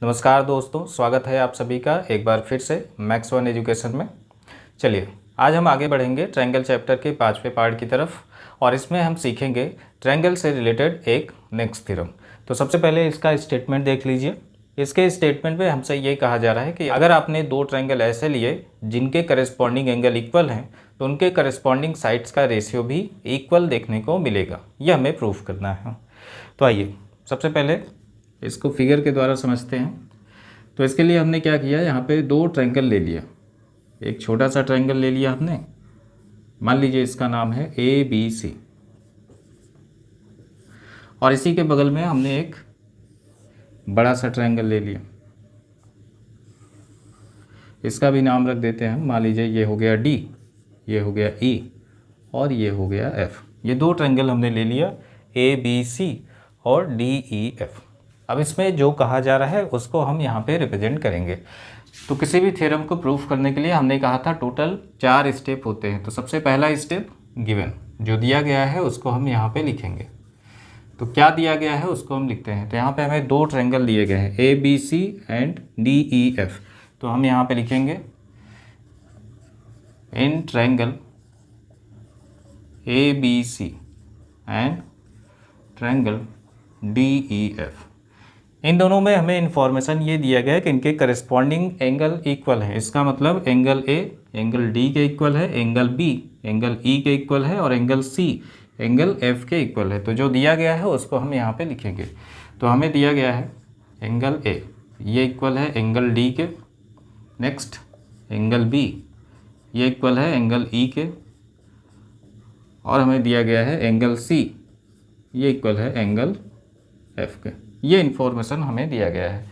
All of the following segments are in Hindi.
नमस्कार दोस्तों, स्वागत है आप सभी का एक बार फिर से मैक्स वन एजुकेशन में। चलिए आज हम आगे बढ़ेंगे ट्रायंगल चैप्टर के 5वें पार्ट की तरफ और इसमें हम सीखेंगे ट्रायंगल से रिलेटेड एक नेक्स्ट थ्योरम। तो सबसे पहले इसका स्टेटमेंट देख लीजिए। इसके स्टेटमेंट में हमसे ये कहा जा रहा है कि अगर आपने दो ट्रायंगल ऐसे लिए जिनके करस्पॉन्डिंग एंगल इक्वल हैं तो उनके करस्पॉन्डिंग साइड्स का रेशियो भी इक्वल देखने को मिलेगा। यह हमें प्रूफ करना है। तो आइए सबसे पहले इसको फिगर के द्वारा समझते हैं। तो इसके लिए हमने क्या किया, यहाँ पे दो ट्रायंगल ले लिया। एक छोटा सा ट्रायंगल ले लिया हमने, मान लीजिए इसका नाम है ABC, और इसी के बगल में हमने एक बड़ा सा ट्रायंगल ले लिया। इसका भी नाम रख देते हैं, मान लीजिए ये हो गया D, ये हो गया E और ये हो गया F। ये दो ट्रायंगल हमने ले लिया ABC और DEF। अब इसमें जो कहा जा रहा है उसको हम यहाँ पे रिप्रेजेंट करेंगे। तो किसी भी थ्योरम को प्रूफ करने के लिए हमने कहा था टोटल 4 स्टेप होते हैं। तो सबसे पहला स्टेप गिवन, जो दिया गया है उसको हम यहाँ पे लिखेंगे। तो क्या दिया गया है उसको हम लिखते हैं। तो यहाँ पे हमें दो ट्रायंगल दिए गए हैं ABC एंड DEF। तो हम यहाँ पे लिखेंगे in triangle ABC and triangle DEF। इन दोनों में हमें इन्फॉर्मेशन ये दिया गया है कि इनके करस्पॉन्डिंग एंगल इक्वल है। इसका मतलब एंगल A एंगल D के इक्वल है, एंगल B एंगल E के इक्वल है और एंगल C एंगल F के इक्वल है। तो जो दिया गया है उसको हम यहाँ पे लिखेंगे। तो हमें दिया गया है एंगल A ये इक्वल है एंगल D के, नेक्स्ट एंगल B ये इक्वल है एंगल E के, और हमें दिया गया है एंगल C ये इक्वल है एंगल F के। ये इन्फॉर्मेशन हमें दिया गया है।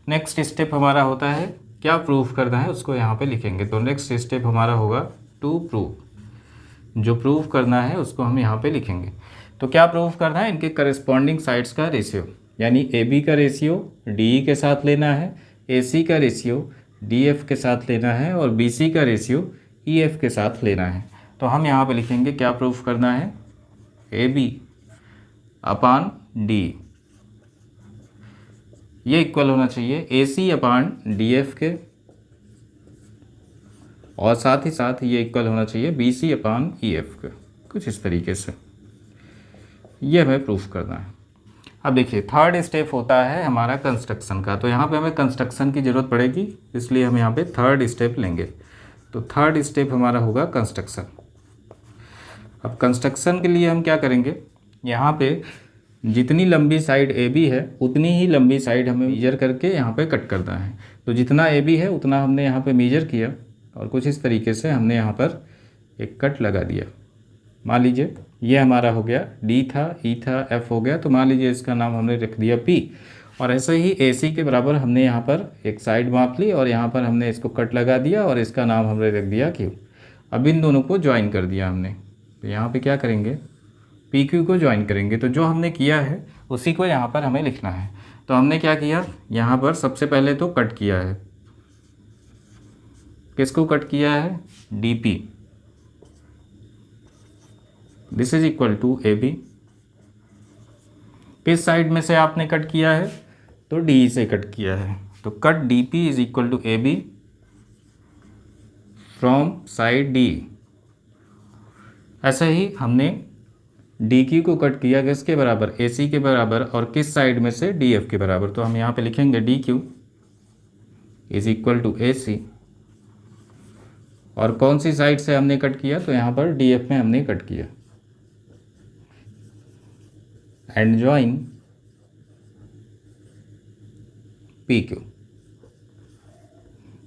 नेक्स्ट स्टेप हमारा होता है क्या प्रूफ करना है उसको यहाँ पे लिखेंगे। तो नेक्स्ट स्टेप हमारा होगा टू प्रूव। जो प्रूफ करना है उसको हम यहाँ पे लिखेंगे। तो क्या प्रूफ करना है, इनके करस्पॉन्डिंग साइड्स का रेशियो, यानी AB का रेशियो DE के साथ लेना है, AC का रेशियो DF के साथ लेना है और BC का रेशियो EF के साथ लेना है। तो हम यहाँ पे लिखेंगे क्या प्रूफ करना है, AB अपान DE ये इक्वल होना चाहिए AC अपान DF के, और साथ ही साथ ये इक्वल होना चाहिए BC अपान EF के। कुछ इस तरीके से ये हमें प्रूफ करना है। अब देखिए थर्ड स्टेप होता है हमारा कंस्ट्रक्शन का। तो यहाँ पे हमें कंस्ट्रक्शन की ज़रूरत पड़ेगी, इसलिए हम यहाँ पे थर्ड स्टेप लेंगे। तो थर्ड स्टेप हमारा होगा कंस्ट्रक्शन। अब कंस्ट्रक्शन के लिए हम क्या करेंगे, यहाँ पे जितनी लंबी साइड AB है उतनी ही लंबी साइड हमें मेजर करके यहाँ पे कट करना है। तो जितना AB है उतना हमने यहाँ पे मेजर किया और कुछ इस तरीके से हमने यहाँ पर एक कट लगा दिया। मान लीजिए ये हमारा हो गया D था, E था, F हो गया। तो मान लीजिए इसका नाम हमने रख दिया P, और ऐसे ही AC के बराबर हमने यहाँ पर एक साइड माप ली और यहाँ पर हमने इसको कट लगा दिया और इसका नाम हमने रख दिया Q। अब इन दोनों को ज्वाइन कर दिया हमने। तो यहाँ पर क्या करेंगे, PQ को ज्वाइन करेंगे। तो जो हमने किया है उसी को यहाँ पर हमें लिखना है। तो हमने क्या किया, यहाँ पर सबसे पहले तो कट किया है। किसको कट किया है, DP। This is equal to AB। किस साइड में से आपने कट किया है, तो DE से कट किया है। तो cut DP is equal to AB from side DE। ऐसे ही हमने DQ को कट किया किसके बराबर, AC के बराबर, और किस साइड में से, DF के बराबर। तो हम यहाँ पे लिखेंगे DQ is equal to AC, और कौन सी साइड से हमने कट किया, तो यहाँ पर DF में हमने कट किया। And join PQ।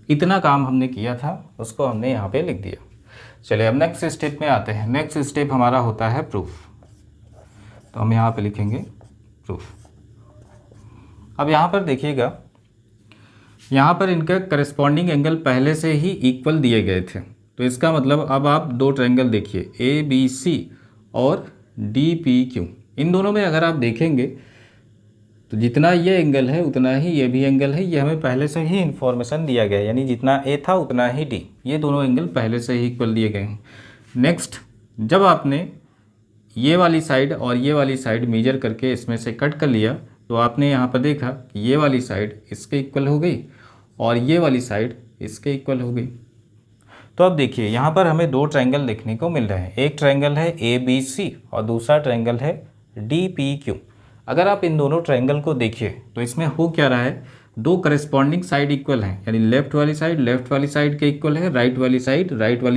इतना काम हमने किया था उसको हमने यहाँ पे लिख दिया। चलिए अब नेक्स्ट स्टेप में आते हैं। नेक्स्ट स्टेप हमारा होता है प्रूफ। तो हम यहाँ पे लिखेंगे प्रूफ। अब यहाँ पर देखिएगा, यहाँ पर इनका करस्पॉन्डिंग एंगल पहले से ही इक्वल दिए गए थे। तो इसका मतलब अब आप दो ट्रायंगल देखिए ABC और DPQ। इन दोनों में अगर आप देखेंगे तो जितना ये एंगल है उतना ही ये भी एंगल है। ये हमें पहले से ही इन्फॉर्मेशन दिया गया है, यानी जितना A था उतना ही D। ये दोनों एंगल पहले से ही इक्वल दिए गए हैं। नेक्स्ट, जब आपने ये वाली साइड और ये वाली साइड मेजर करके इसमें से कट कर लिया तो आपने यहाँ पर देखा कि ये वाली साइड इसके इक्वल हो गई और ये वाली साइड इसके इक्वल हो गई। तो अब देखिए यहाँ पर हमें दो ट्रायंगल देखने को मिल रहे हैं, एक ट्रायंगल है ABC और दूसरा ट्रायंगल है DPQ। अगर आप इन दोनों ट्रायंगल को देखिए तो इसमें हो क्या रहा है, दो करस्पॉन्डिंग साइड इक्वल हैं, यानी लेफ्ट वाली साइड के इक्वल है, राइट वाली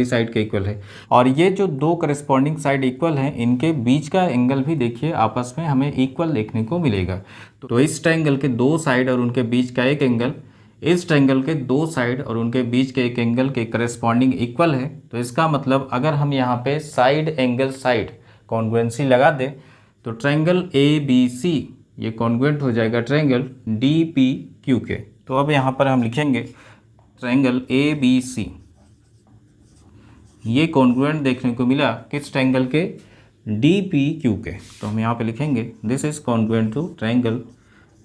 साइड के इक्वल है। और ये जो दो करस्पॉन्डिंग साइड इक्वल हैं इनके बीच का एंगल भी देखिए आपस में हमें इक्वल देखने को मिलेगा। तो इस ट्रायंगल के दो साइड और उनके बीच का एक एंगल इस ट्रायंगल के दो साइड और उनके बीच के एक एंगल के करस्पॉन्डिंग इक्वल है। तो इसका मतलब अगर हम यहाँ पे साइड एंगल साइड कॉन्ग्रुएंसी लगा दें तो ट्रायंगल ABC ये कॉन्ग्रुएंट हो जाएगा ट्रायंगल DPQ के। तो अब यहाँ पर हम लिखेंगे ट्रायंगल ABC ये कॉन्ग्रुएंट देखने को मिला किस ट्रायंगल के, DPQ के। तो हम यहाँ पे लिखेंगे this is congruent to triangle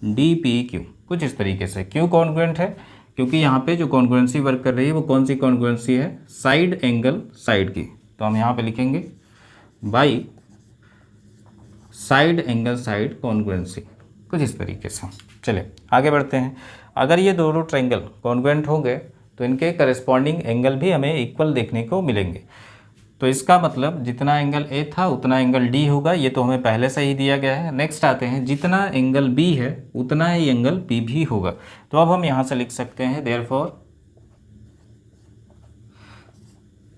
DPQ। कुछ इस तरीके से। क्यों कॉन्ग्रुएंट है, क्योंकि यहाँ पे जो कॉन्ग्रुएंसी वर्क कर रही है वो कौन सी कॉन्ग्रुएंसी है, साइड एंगल साइड की। तो हम यहाँ पे लिखेंगे by side angle side congruency, कुछ इस तरीके से। चलिए आगे बढ़ते हैं। अगर ये दोनों ट्रायंगल कॉन्ग्रुएंट होंगे तो इनके करस्पॉन्डिंग एंगल भी हमें इक्वल देखने को मिलेंगे। तो इसका मतलब जितना एंगल A था उतना एंगल D होगा, ये तो हमें पहले से ही दिया गया है। नेक्स्ट आते हैं, जितना एंगल B है उतना ही एंगल P भी होगा। तो अब हम यहाँ से लिख सकते हैं देयरफॉर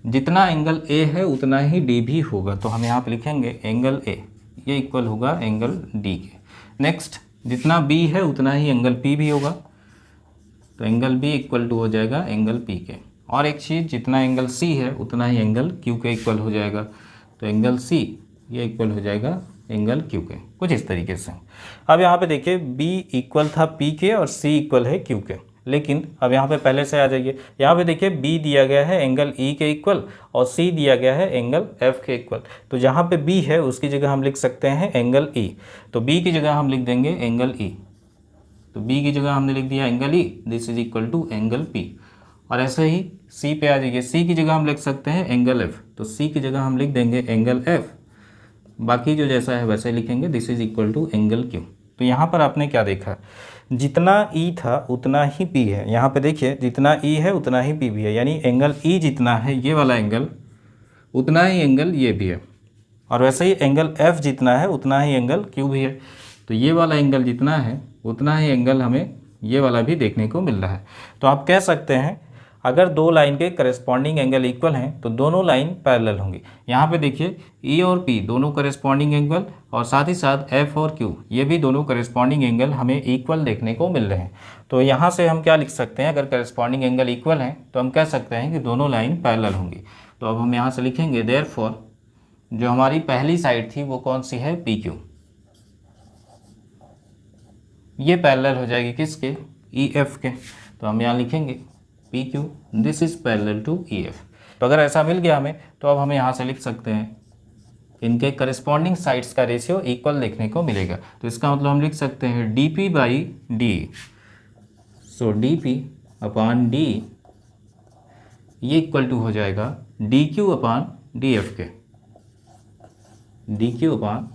जितना एंगल A है उतना ही D भी होगा। तो हम यहाँ पे लिखेंगे एंगल A ये इक्वल होगा एंगल D के। नेक्स्ट जितना B है उतना ही एंगल P भी होगा, तो एंगल B इक्वल टू हो जाएगा एंगल P के। और एक चीज़ जितना एंगल C है उतना ही एंगल Q के इक्वल हो जाएगा, तो एंगल C ये इक्वल हो जाएगा एंगल Q के, कुछ इस तरीके से। अब यहाँ पे देखिए B इक्वल था P के और C इक्वल है Q के, लेकिन अब यहाँ पे पहले से आ जाइए। यहाँ पे देखिए B दिया गया है एंगल E के इक्वल और C दिया गया है एंगल F के इक्वल। तो जहाँ पे B है उसकी जगह हम लिख सकते हैं एंगल E, तो B की जगह हम लिख देंगे एंगल E। तो B की जगह हमने लिख दिया angle E, this is equal to angle P। और ऐसे ही C पे आ जाइए, C की जगह हम लिख सकते हैं एंगल F, तो C की जगह हम लिख देंगे एंगल F। बाकी जो जैसा है वैसे लिखेंगे, this is equal to angle Q। तो यहाँ पर आपने क्या देखा, जितना E था उतना ही P है। यहाँ पे देखिए जितना E है उतना ही P भी है, यानी एंगल E जितना है ये वाला एंगल उतना ही एंगल ये भी है। और वैसे ही एंगल F जितना है उतना ही एंगल Q भी है। तो ये वाला एंगल जितना है उतना ही एंगल हमें ये वाला भी देखने को मिल रहा है। तो आप कह सकते हैं अगर दो लाइन के करस्पॉन्डिंग एंगल इक्वल हैं तो दोनों लाइन पैरेलल होंगी। यहाँ पे देखिए E और P दोनों करस्पॉन्डिंग एंगल और साथ ही साथ F और Q ये भी दोनों करस्पॉन्डिंग एंगल हमें इक्वल देखने को मिल रहे हैं। तो यहाँ से हम क्या लिख सकते हैं, अगर करस्पॉन्डिंग एंगल इक्वल हैं तो हम कह सकते हैं कि दोनों लाइन पैरेलल होंगी। तो अब हम यहाँ से लिखेंगे देयरफॉर जो हमारी पहली साइड थी वो कौन सी है, PQ, ये पैरेलल हो जाएगी किसके, EF के। तो हम यहाँ लिखेंगे PQ this is parallel to EF। तो अगर ऐसा मिल गया हमें तो अब हम यहाँ से लिख सकते हैं इनके करस्पॉन्डिंग साइड्स का रेशियो इक्वल देखने को मिलेगा। तो इसका मतलब हम लिख सकते हैं DP by DE। So DP upon DE ये इक्वल टू हो जाएगा DQ अपॉन DF के, DQ अपॉन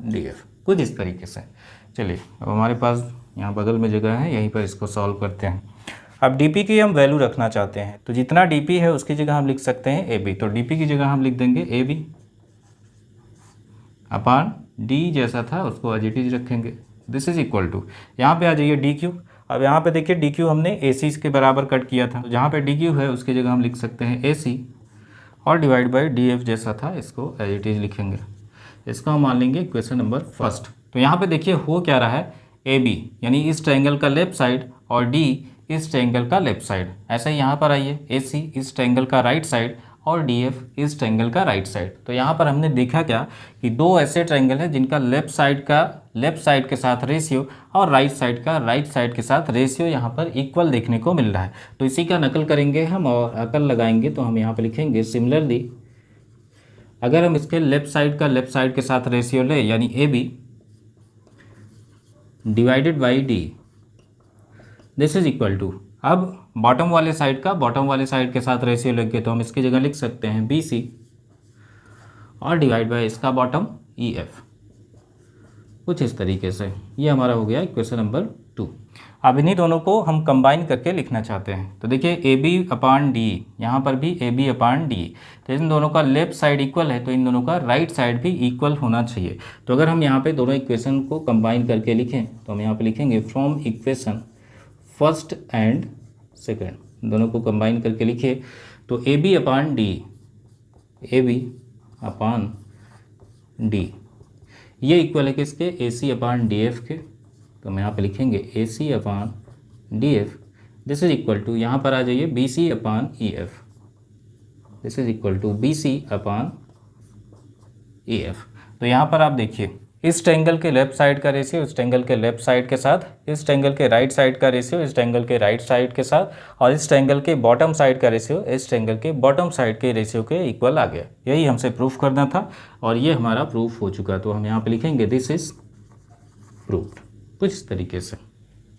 DF, कुछ इस तरीके से। चलिए अब हमारे पास यहाँ बगल में जगह है, यहीं पर इसको सॉल्व करते हैं। अब DP की हम वैल्यू रखना चाहते हैं, तो जितना DP है उसकी जगह हम लिख सकते हैं AB। तो DP की जगह हम लिख देंगे AB अपॉन D जैसा था उसको एज इट इज रखेंगे, दिस इज इक्वल टू, यहाँ पे आ जाइए DQ। अब यहाँ पे देखिए DQ हमने AC के बराबर कट किया था, तो जहाँ पे DQ है उसकी जगह हम लिख सकते हैं AC और डिवाइड बाई DF जैसा था इसको एज इट इज लिखेंगे। इसको हम मान लेंगे इक्वेशन नंबर फर्स्ट। तो यहाँ पे देखिए हो क्या रहा है, AB यानी इस ट्रायंगल का लेफ्ट साइड और D इस ट्रायंगल का लेफ्ट साइड। ऐसे ही यहाँ पर आइए AC इस ट्रायंगल का राइट साइड और DF इस ट्रायंगल का राइट साइड। तो यहाँ पर हमने देखा क्या कि दो ऐसे ट्रायंगल हैं जिनका लेफ्ट साइड के साथ रेशियो और राइट साइड के साथ रेशियो यहाँ पर इक्वल देखने को मिल रहा है। तो इसी का नकल करेंगे हम और अकल लगाएंगे। तो हम यहाँ पर लिखेंगे सिमिलरली अगर हम इसके लेफ्ट साइड के साथ रेशियो ले यानी AB divided by D this is equal to, अब बॉटम वाले साइड के साथ रेशियो लेंगे तो हम इसकी जगह लिख सकते हैं BC और डिवाइड बाई इसका बॉटम EF। कुछ इस तरीके से। ये हमारा हो गया इक्वेशन नंबर 2। अब इन्हीं दोनों को हम कंबाइन करके लिखना चाहते हैं, तो देखिए ए बी अपान डी, यहाँ पर भी ए बी अपान डी, तो इन दोनों का लेफ्ट साइड इक्वल है, तो इन दोनों का राइट साइड भी इक्वल होना चाहिए। तो अगर हम यहाँ पे दोनों इक्वेशन को कंबाइन करके लिखें तो हम यहाँ पे लिखेंगे from equation first and second, दोनों को कंबाइन करके लिखिए तो A B upon D, A B upon D ये इक्वल है किसके, ए सी अपान डी एफ के। तो हम यहाँ पे लिखेंगे A C upon D F, this is equal to, यहाँ पर आ जाइए B C upon E F, this is equal to B C upon E F. तो यहाँ पर आप देखिए इस ट्रायंगल के लेफ्ट साइड का रेशियो इस ट्रायंगल के लेफ्ट साइड के साथ, इस ट्रायंगल के राइट साइड का रेशियो इस ट्रायंगल के राइट साइड के साथ, और इस ट्रायंगल के बॉटम साइड का रेशियो इस ट्रायंगल के बॉटम साइड के रेशियो के इक्वल आ गया। यही हमसे प्रूफ करना था और ये हमारा प्रूफ हो चुका। तो हम यहाँ पे लिखेंगे दिस इज प्रूफ्ड, कुछ इस तरीके से।